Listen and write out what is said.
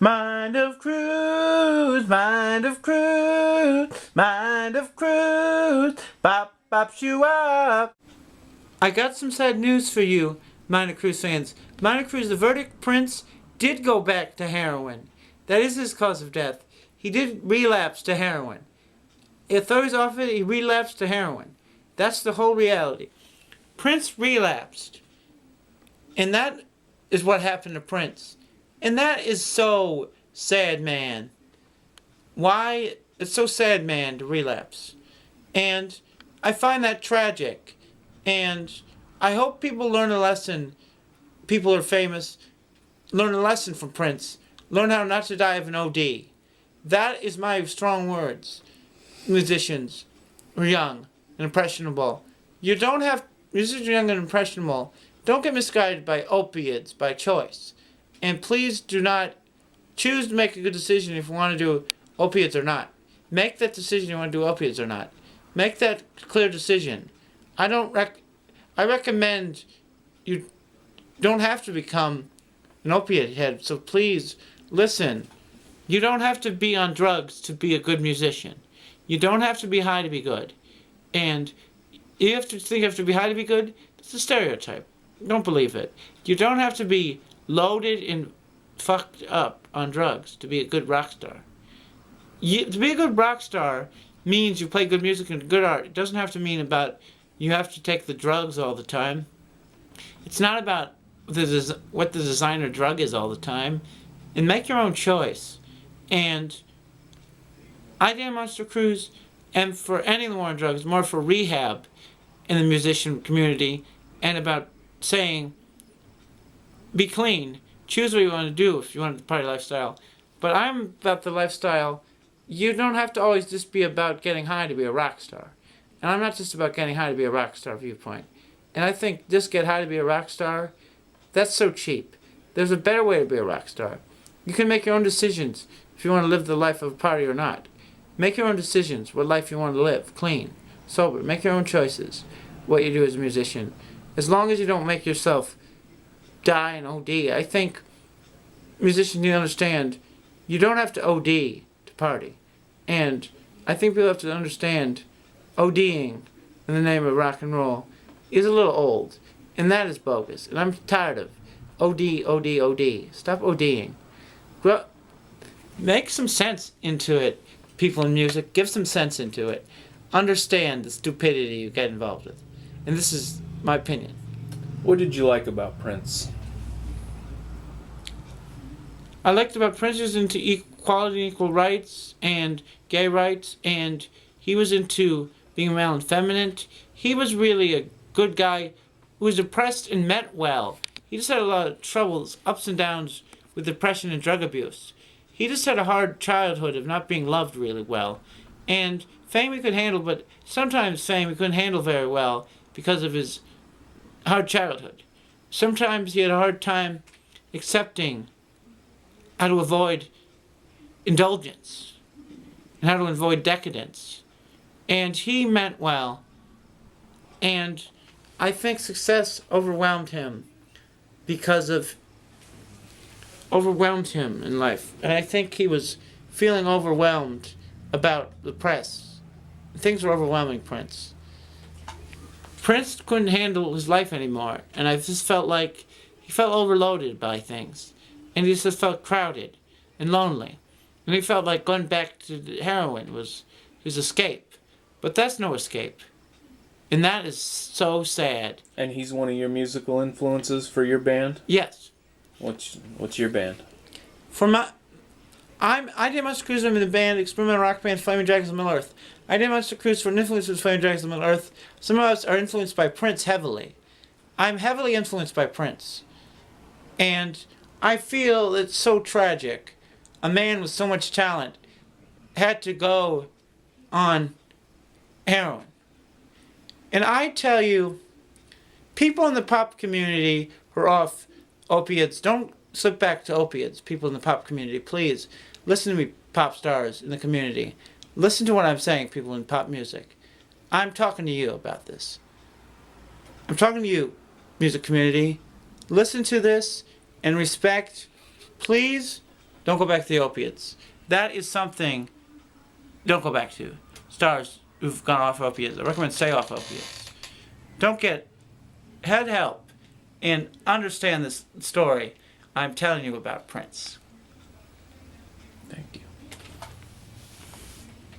Mind of Cruz, mind of Cruz, mind of Cruz, bop bops you up. I got some sad news for you, Mind of Cruz fans. Mind of Cruz, the verdict, Prince did go back to heroin. That is his cause of death. He did relapse to heroin. Authorities offered it, he relapsed to heroin. That's the whole reality. Prince relapsed. And that is what happened to Prince. And that is so sad, man. Why? It's so sad, man, to relapse. And I find that tragic. And I hope people learn a lesson. People are famous. Learn a lesson from Prince. Learn how not to die of an OD. That is my strong words. Musicians are young and impressionable. Musicians are young and impressionable. Don't get misguided by opiates by choice. And please do not choose to make a good decision if you want to do opiates or not. Make that decision if you want to do opiates or not. Make that clear decision. I recommend you don't have to become an opiate head, so please listen. You don't have to be on drugs to be a good musician. You don't have to be high to be good. And you have to think you have to be high to be good. It's a stereotype. Don't believe it. You don't have to be loaded and fucked up on drugs to be a good rock star. To be a good rock star means you play good music and good art. It doesn't have to mean about you have to take the drugs all the time. It's not about what the designer drug is all the time. And make your own choice. And I Damn Monster Cruz and for anyone on drugs, more for rehab in the musician community and about saying be clean. Choose what you want to do if you want the party lifestyle. But I'm about the lifestyle. You don't have to always just be about getting high to be a rock star. And I'm not just about getting high to be a rock star viewpoint. And I think just get high to be a rock star, that's so cheap. There's a better way to be a rock star. You can make your own decisions if you want to live the life of a party or not. Make your own decisions what life you want to live. Clean, sober. Make your own choices what you do as a musician. As long as you don't make yourself die and OD. I think musicians need to understand you don't have to OD to party. And I think people have to understand ODing in the name of rock and roll is a little old. And that is bogus. And I'm tired of OD, OD, OD. Stop ODing. Make some sense into it, people in music. Give some sense into it. Understand the stupidity you get involved with. And this is my opinion. What did you like about Prince? I liked about Prince was into equality and equal rights and gay rights, and he was into being male and feminine. He was really a good guy who was depressed and meant well. He just had a lot of troubles, ups and downs with depression and drug abuse. He just had a hard childhood of not being loved really well. And fame he could handle, but sometimes fame he couldn't handle very well because of his hard childhood. Sometimes he had a hard time accepting how to avoid indulgence and how to avoid decadence. And he meant well. And I think success overwhelmed him in life. And I think he was feeling overwhelmed about the press. Things were overwhelming Prince. Prince couldn't handle his life anymore, and I just felt like he felt overloaded by things. And he just felt crowded and lonely. And he felt like going back to the heroin was his escape. But that's no escape. And that is so sad. And he's one of your musical influences for your band? Yes. What's your band? I Did Monster Cruz. I'm in the band, experimental rock band, Flaming Dragons of Middle Earth. I Did Monster Cruz for an influence with Flaming Dragons of Middle Earth. Some of us are influenced by Prince heavily. I'm heavily influenced by Prince. And I feel it's so tragic. A man with so much talent had to go on heroin. And I tell you, people in the pop community who are off opiates, don't slip back to opiates. People in the pop community, please listen to me, pop stars in the community. Listen to what I'm saying, people in pop music. I'm talking to you about this. I'm talking to you, music community. Listen to this and respect. Please Don't go back to the opiates. That is something don't go back to. Stars who've gone off opiates. I recommend stay off opiates. Don't get head help and understand this story I'm telling you about Prince.